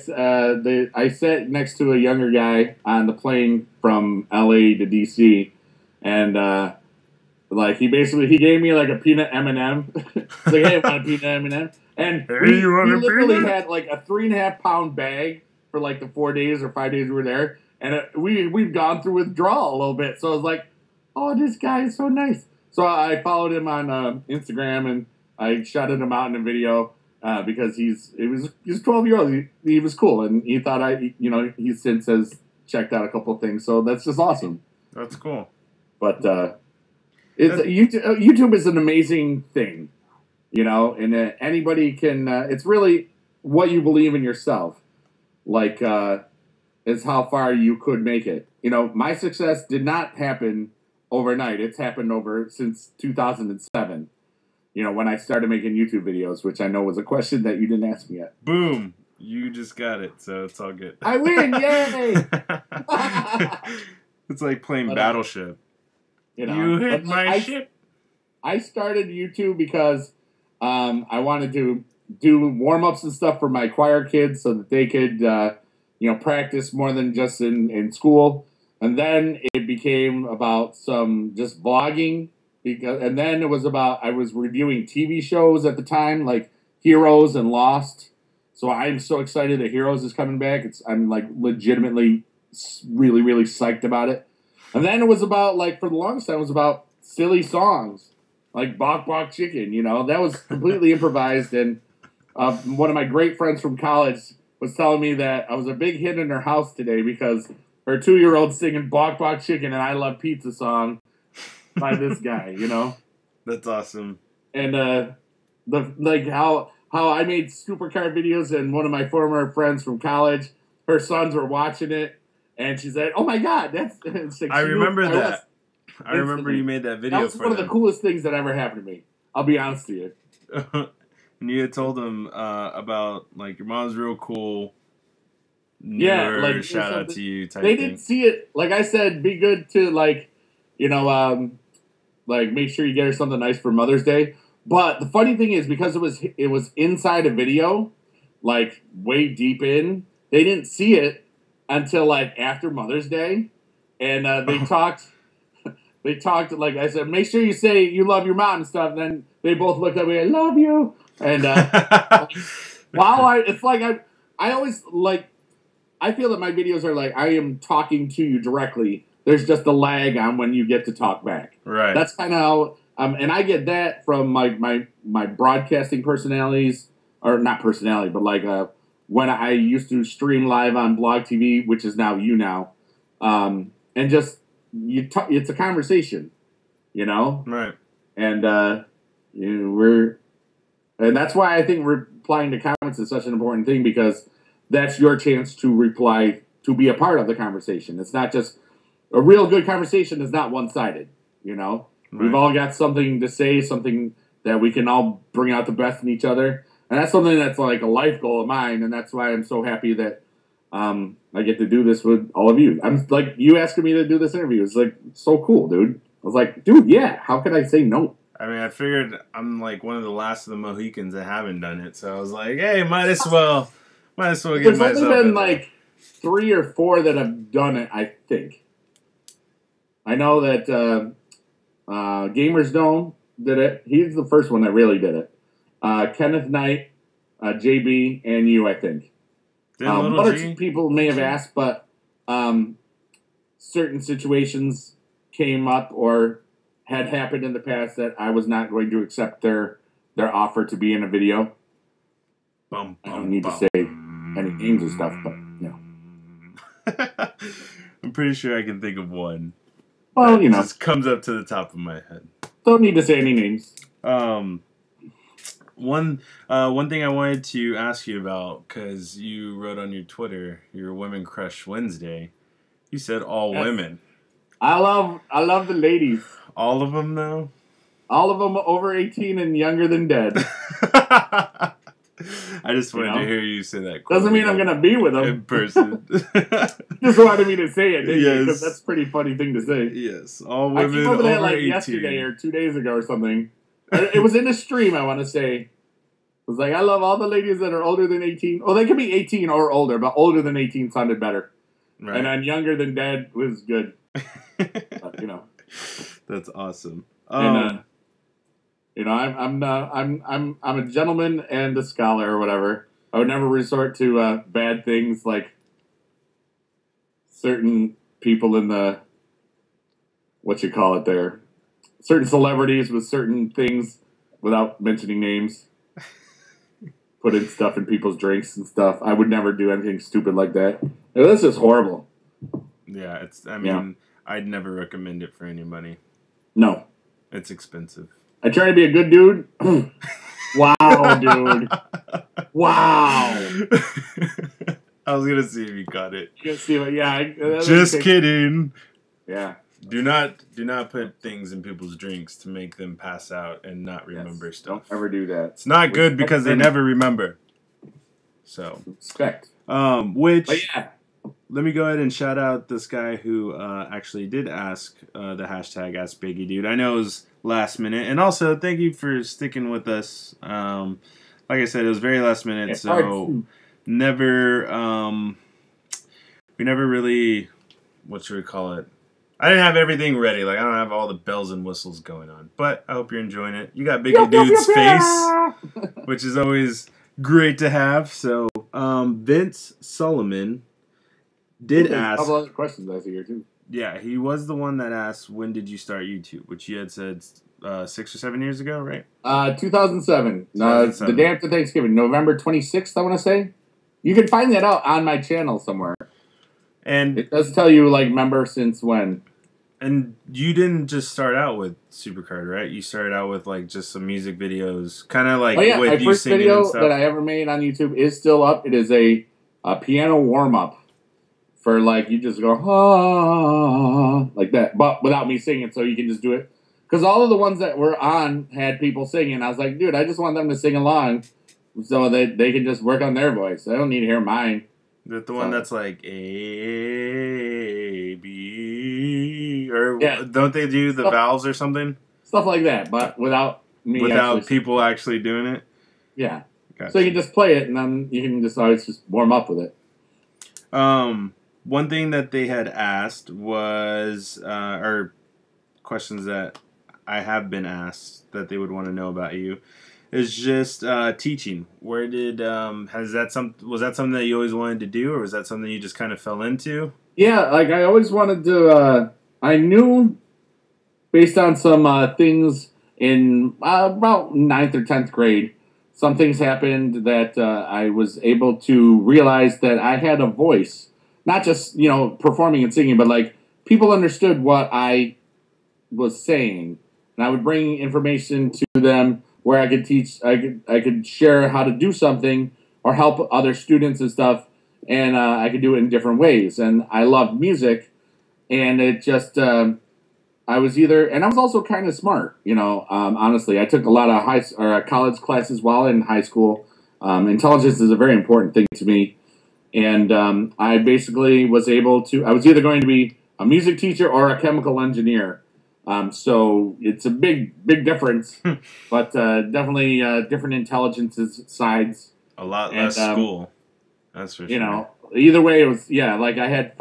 sat next to a younger guy on the plane from LA to DC, and he gave me like a peanut M&M. He's like, "Hey, I want a peanut M&M." And we literally had like a 3.5 pound bag for like the 4 days or 5 days we were there, and we've gone through withdrawal a little bit. So I was like, "Oh, this guy is so nice." So I followed him on Instagram, and I shouted him out in a video because he's 12-year-old. He was cool, and he thought he since has checked out a couple of things. So that's just awesome. That's cool. But YouTube is an amazing thing. And anybody can, it's really what you believe in yourself, like, is how far you could make it. My success did not happen overnight. It's happened since 2007, when I started making YouTube videos, which I know was a question that you didn't ask me yet. Boom. You just got it, so it's all good. I win, yay! It's like playing Battleship. You hit my ship. I started YouTube because I wanted to do warm-ups and stuff for my choir kids so that they could, practice more than just in school. And then it became about some just vlogging. And then it was about, I was reviewing TV shows at the time, like Heroes and Lost. So I'm so excited that Heroes is coming back. I'm like legitimately really, really psyched about it. And then it was about, like, for the longest time, it was about silly songs. Like Bok Bok Chicken, that was completely improvised. And one of my great friends from college was telling me that I was a big hit in her house today because her 2-year-old singing Bok Bok Chicken and I Love Pizza song by this guy, That's awesome. And how I made SuperCard videos, and one of my former friends from college, her sons were watching it, and she said, "Oh my God, that's." Like, I remember that. I remember you made that video. That was one of the coolest things that ever happened to me. I'll be honest with you. And you had told them about, like, your mom's real cool. Yeah, like, shout out to you type they thing. didn't see it. Like I said, be good to, like, make sure you get her something nice for Mother's Day. But the funny thing is, because it was inside a video, like, way deep in, they didn't see it until, like, after Mother's Day. And they talked... They talked, like I said, make sure you say you love your mom and stuff. And then they both looked at me, I love you. And it's like I always, like, I feel that my videos are like, I am talking to you directly. There's just a lag on when you get to talk back. Right. That's kind of how, and I get that from my broadcasting personalities, or not personality, but like when I used to stream live on Blog TV, which is now and just, it's a conversation, Right. And and that's why I think replying to comments is such an important thing, because that's your chance to reply, to be a part of the conversation. It's not just a real good conversation is not one-sided, Right. We've all got something to say, something that we can all bring out the best in each other. And that's something that's like a life goal of mine, and that's why I'm so happy that I get to do this with all of you. I'm like, you asking me to do this interview is like so cool, dude. I was like, dude, yeah, how could I say no? I mean, I figured I'm like one of the last of the Mohicans that haven't done it, so I was like, hey, might as well get myself. There's only been like 3 or 4 that have done it, I think. I know that Gamers Dome did it. He's the first one that really did it. Kenneth Knight, JB, and you, I think. One or two people may have asked, but certain situations came up or had happened in the past that I was not going to accept their offer to be in a video. I don't need to say any names or stuff, but I'm pretty sure I can think of one. Well, it just comes up to the top of my head. Don't need to say any names. One thing I wanted to ask you about, because you wrote on your Twitter, your Women Crush Wednesday, you said all women. I love the ladies. All of them, though? All of them over 18 and younger than dead. I just wanted to hear you say that. Doesn't mean I'm going to be with them. In person. Just wanted me to say it, didn't you? Because that's a pretty funny thing to say. Yes. All women I came up with that like 18. yesterday or 2 days ago or something. It was in the stream, I want to say. It was like, I love all the ladies that are older than 18. Oh, they could be 18 or older, but older than 18 sounded better. Right. And then younger than dead was good. That's awesome. I'm a gentleman and a scholar or whatever. I would never resort to bad things like certain people in the certain celebrities with certain things without mentioning names. Putting stuff in people's drinks and stuff. I would never do anything stupid like that. This is horrible. Yeah, I'd never recommend it for anybody. No. It's expensive. I try to be a good dude. Wow, dude. Wow. I was going to see if you got it. You can see what, yeah. Just kidding. Yeah. Do not put things in people's drinks to make them pass out and not remember stuff. Don't ever do that. It's not good because they never remember. So. Respect. But yeah. Let me go ahead and shout out this guy who actually did ask the hashtag #AskBigeDude. I know it was last minute. And also, thank you for sticking with us. Like I said, it was very last minute. So, we never really, what should we call it? I didn't have everything ready. Like, I don't have all the bells and whistles going on. But I hope you're enjoying it. You got BigeDude's face, which is always great to have. So, Vince Solomon did ask. A couple other questions I see here too. Yeah, he was the one that asked, when did you start YouTube? Which you had said 6 or 7 years ago, right? 2007. The day after Thanksgiving, November 26th, I want to say. You can find that out on my channel somewhere. And it does tell you, like, member since when. And you didn't just start out with SuperCard, right? You started out with, like, just some music videos. Kind of like with my you first singing video and stuff. that I ever made on YouTube is still up. It is a piano warm-up. For, like, you just go, like that. But without me singing, so you can just do it. Because all of the ones that were on had people singing. I was like, dude, I just want them to sing along so that they can just work on their voice. I don't need to hear mine. The one that's like A, B, or don't they do the vowels or something? Stuff like that, but without me people actually doing it? Yeah. Gotcha. So you can just play it, and then you can just always just warm up with it. One thing that they had asked was, or questions that I have been asked that they would want to know about you, is just teaching. Where did was that something that you always wanted to do, or was that something you just kind of fell into? Yeah, like I always wanted to. I knew based on some things in about 9th or 10th grade, some things happened that I was able to realize that I had a voice. Not just, performing and singing, but, like, people understood what I was saying. and I would bring information to them where I could teach, I could share how to do something or help other students and stuff, and I could do it in different ways. And I loved music, and it just I was and I was also kind of smart, honestly. I took a lot of college classes while in high school. Intelligence is a very important thing to me. And I basically was able to, I was either going to be a music teacher or a chemical engineer. So it's a big difference, but definitely different intelligences sides. A lot less school. That's for sure. Either way, it was, like I had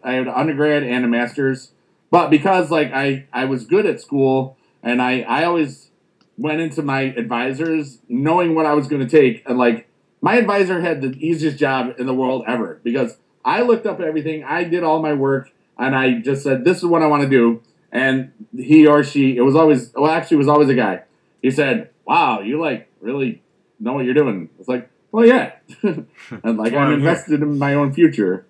an undergrad and a master's. But because like I was good at school, and I always went into my advisors knowing what I was going to take, and like my advisor had the easiest job in the world ever because I looked up everything, I did all my work, and I just said this is what I want to do, and he or she, it was always a guy. He said, "Wow, you like really know what you're doing." It's like, well, yeah, and like I'm invested in my own future,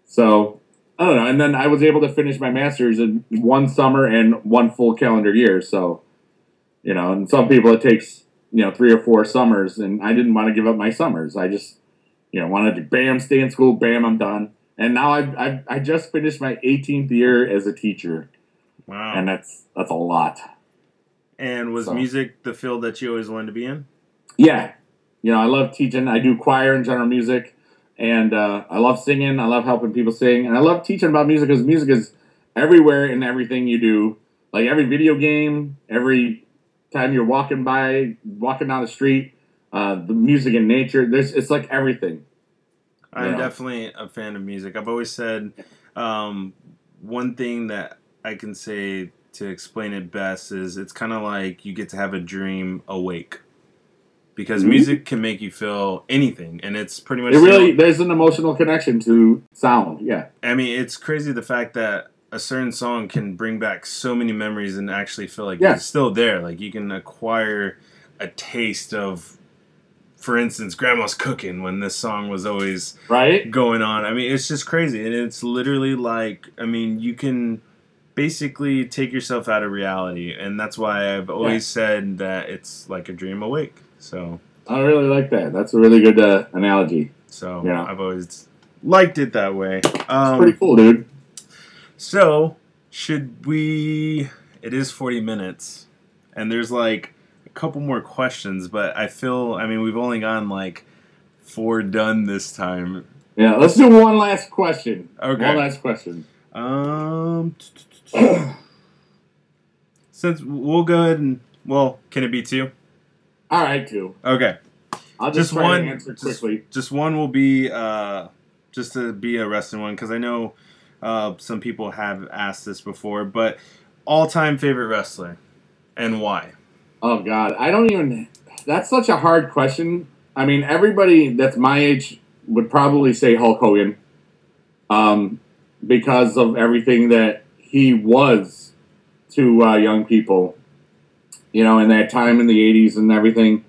so. I don't know, and then I was able to finish my master's in one summer and one full calendar year. So, and some people it takes 3 or 4 summers, and I didn't want to give up my summers. I just wanted to stay in school, I'm done. And now I just finished my 18th year as a teacher. Wow, and that's a lot. And was music the field that you always wanted to be in? Yeah, I love teaching. I do choir and general music. And I love singing. I love helping people sing. And I love teaching about music because music is everywhere in everything you do. Like every video game, every time you're walking down the street, the music in nature. It's like everything. I'm definitely a fan of music. I've always said one thing that I can say to explain it best is it's kind of like you get to have a dream awake. Because music can make you feel anything, and it's pretty much... there's an emotional connection to sound, yeah. I mean, it's crazy the fact that a certain song can bring back so many memories and actually feel like it's still there. Like, you can acquire a taste of, for instance, Grandma's cooking when this song was always going on. I mean, it's just crazy, and it's literally like, I mean, you can basically take yourself out of reality, and that's why I've always said that it's like a dream awake. So I really like that. That's a really good analogy. So I've always liked it that way. It's pretty cool, dude. So should we? It is 40 minutes, and there's like a couple more questions, but we've only gone like 4 done this time. Yeah, let's do one last question. Okay. One last question. Since we'll go ahead and can it be 2? All right, 2. Okay. I'll just try to answer quickly. Just one will be just to be a wrestling one because I know some people have asked this before, but all-time favorite wrestler and why? Oh God, that's such a hard question. I mean, everybody that's my age would probably say Hulk Hogan, because of everything that he was to young people. In that time in the 80s and everything.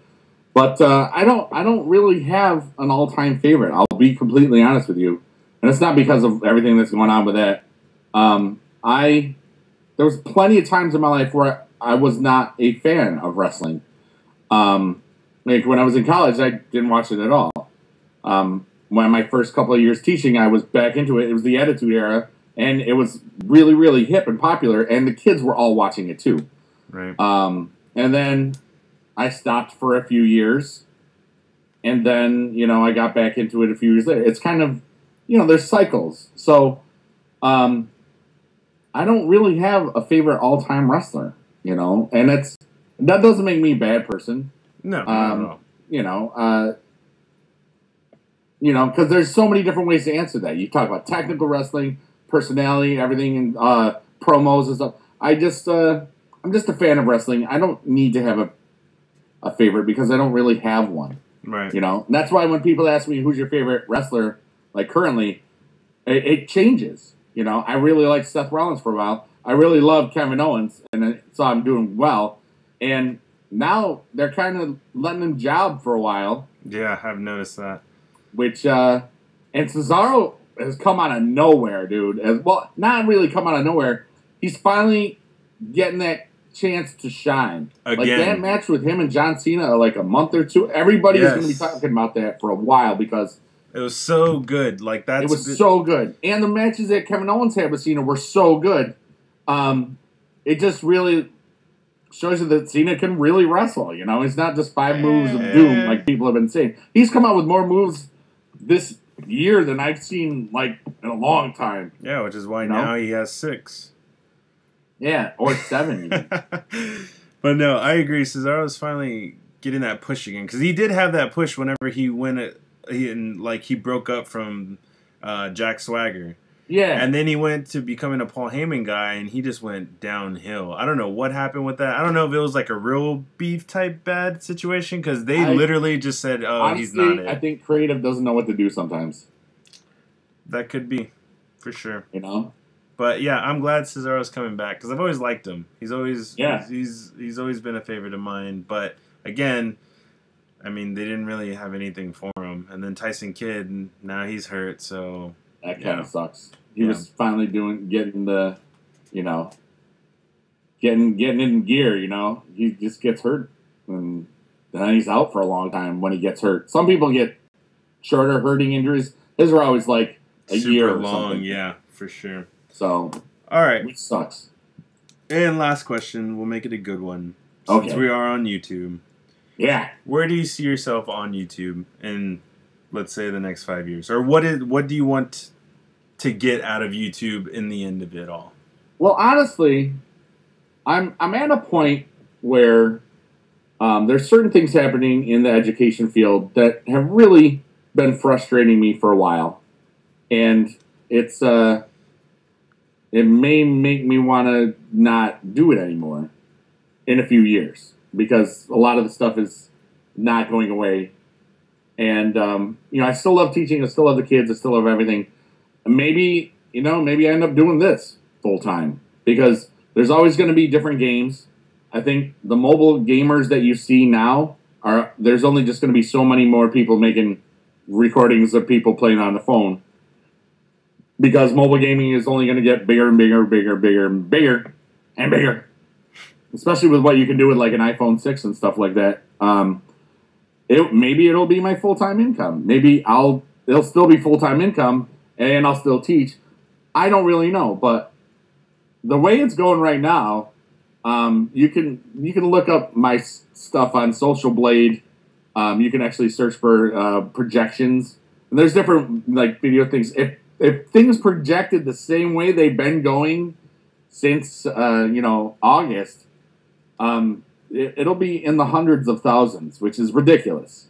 But I don't really have an all-time favorite. I'll be completely honest with you. And it's not because of everything that's going on with that. There was plenty of times in my life where I was not a fan of wrestling. Like when I was in college, I didn't watch it at all. When my first couple of years teaching, I was back into it. It was the Attitude Era, and it was really, really hip and popular, and the kids were all watching it too. Right. And then I stopped for a few years, and then, I got back into it a few years later. It's kind of, there's cycles. So, I don't really have a favorite all-time wrestler, and that doesn't make me a bad person. No, not at all. Because there's so many different ways to answer that. You talk about technical wrestling, personality, everything, and promos and stuff. I'm just a fan of wrestling. I don't need to have a favorite because I don't really have one. Right. And that's why when people ask me who's your favorite wrestler, like currently, it changes. I really liked Seth Rollins for a while. I really loved Kevin Owens, and saw him doing well. And now they're kind of letting him job for a while. Yeah, I've noticed that. Which, and Cesaro has come out of nowhere, dude. Not really come out of nowhere. He's finally getting that chance to shine. Again. Like that match with him and John Cena, like a month or two, everybody is going to be talking about that for a while because it was so good. Like it was so good, and the matches that Kevin Owens had with Cena were so good. It just really shows you that Cena can really wrestle. You know, it's not just 5 moves of doom like people have been saying. He's come out with more moves this year than I've seen like in a long time. Yeah, which is why now he has 6. Yeah, or 7 even. But no, I agree. Cesaro's finally getting that push again because he did have that push whenever he he broke up from Jack Swagger. Yeah, and then he went to becoming a Paul Heyman guy, and he just went downhill. I don't know what happened with that. I don't know if it was like a real beef type bad situation because they literally just said, "Oh, honestly, he's not it." I think creative doesn't know what to do sometimes. That could be, for sure. You know. But yeah, I'm glad Cesaro's coming back because I've always liked him. He's always he's always been a favorite of mine. But again, I mean, they didn't really have anything for him. And then Tyson Kidd, now he's hurt, so that kind of sucks. He was finally getting the, getting in gear. You know, he just gets hurt, and then he's out for a long time when he gets hurt. Some people get shorter hurting injuries. His are always like a year or long, something. Yeah, for sure. So, all right, which sucks. And last question, we'll make it a good one. Okay. Since we are on YouTube. Yeah. Where do you see yourself on YouTube in, let's say, the next 5 years? Or what do you want to get out of YouTube in the end of it all? Well, honestly, I'm at a point where there's certain things happening in the education field that have really been frustrating me for a while. And it's it may make me want to not do it anymore in a few years because a lot of the stuff is not going away. And, I still love teaching. I still love the kids. I still love everything. Maybe I end up doing this full time because there's always going to be different games. I think the mobile gamers that you see now there's only just going to be so many more people making recordings of people playing on the phone. Because mobile gaming is only going to get bigger and bigger, bigger, bigger, and bigger, and bigger. Especially with what you can do with like an iPhone 6 and stuff like that. Maybe it'll be my full-time income. Maybe it'll still be full-time income, and I'll still teach. I don't really know, but the way it's going right now, you can look up my stuff on Social Blade. You can actually search for projections, and there's different like video things. If things projected the same way they've been going since August, it'll be in the hundreds of thousands, which is ridiculous.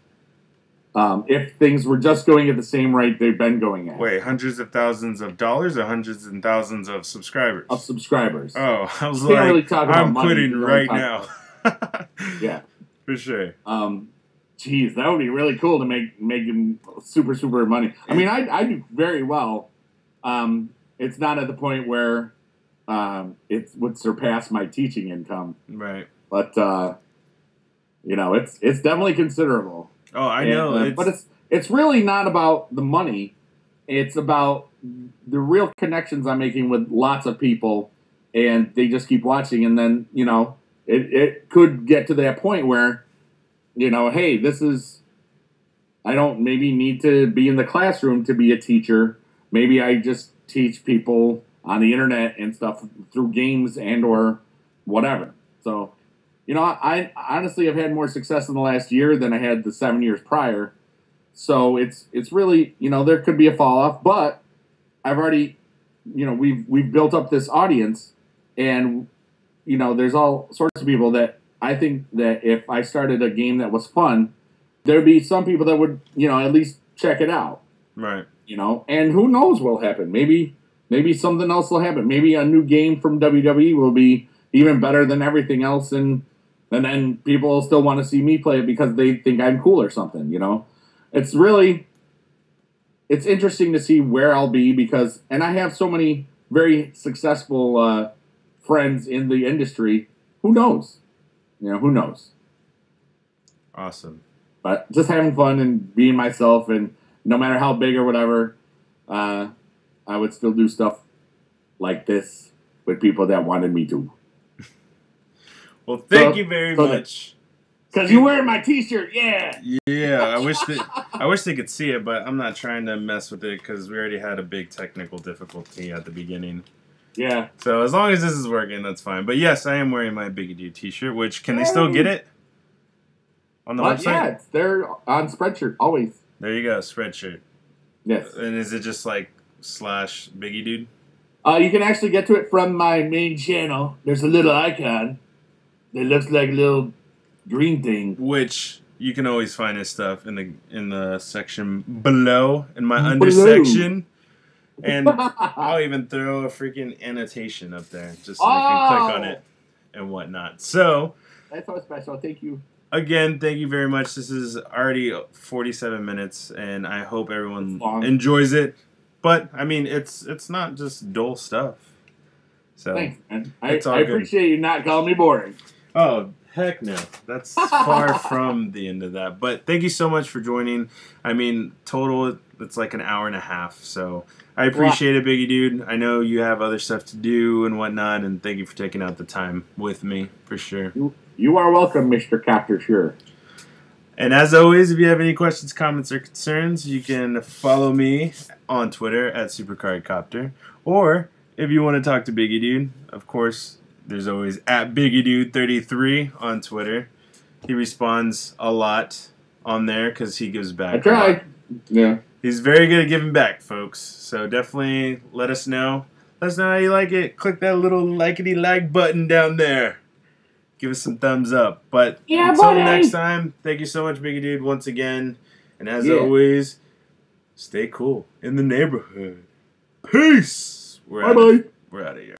If things were just going at the same rate they've been going at. Wait, hundreds of thousands of dollars or hundreds and thousands of subscribers? Of subscribers. Oh, I was like, really I'm quitting right now. Yeah. For sure. Geez, that would be really cool to make him super, super money. I mean, I do very well. It's not at the point where it would surpass my teaching income. Right. But, it's definitely considerable. Oh, I know. But it's really not about the money. It's about the real connections I'm making with lots of people, and they just keep watching. And then, it could get to that point where, hey, I don't maybe need to be in the classroom to be a teacher. Maybe I just teach people on the internet and stuff through games and or whatever. So, I honestly have had more success in the last year than I had the 7 years prior. So it's really, there could be a fall off, but I've already, we've built up this audience, and, there's all sorts of people that I think that if I started a game that was fun, there'd be some people that would, at least check it out. Right. And who knows what'll happen. Maybe something else will happen. Maybe a new game from WWE will be even better than everything else, and then people will still want to see me play it because they think I'm cool or something, It's interesting to see where I'll be and I have so many very successful friends in the industry. Who knows? Who knows? Awesome. But just having fun and being myself, and no matter how big or whatever, I would still do stuff like this with people that wanted me to. Well, thank you very much. Because you're wearing my T-shirt, yeah. Yeah, I wish they could see it, but I'm not trying to mess with it because we already had a big technical difficulty at the beginning. Yeah. So as long as this is working, that's fine. But yes, I am wearing my BigeDude T-shirt. Which can they still get it on the website? Yeah, they're on Spreadshirt always. There you go, Spreadshirt. Yes. And is it just like /BigeDude? You can actually get to it from my main channel. There's a little icon that looks like a little green thing. Which you can always find his stuff in the section below in my under section. And I'll even throw a freaking annotation up there just so you can click on it and whatnot. So that's so special. Thank you. Again, thank you very much. This is already 47 minutes, and I hope everyone enjoys it. But I mean, it's not just dull stuff. So thanks, man. I appreciate you not calling me boring. Oh, heck no. That's far from the end of that. But thank you so much for joining. I mean, total, it's like an hour and a half. So I appreciate it, BigeDude. I know you have other stuff to do and whatnot, and thank you for taking out the time with me, for sure. You are welcome, Mr. Captor, sure. And as always, if you have any questions, comments, or concerns, you can follow me on Twitter at SuperCardCopter. Or if you want to talk to BigeDude, of course, there's always at BigeDude33 on Twitter. He responds a lot on there because he gives back. I tried. Yeah. He's very good at giving back, folks. So definitely let us know. Let us know how you like it. Click that little likety-like button down there. Give us some thumbs up. But until next time, thank you so much, BigeDude, once again. And as always, stay cool in the neighborhood. Peace. We're out of here.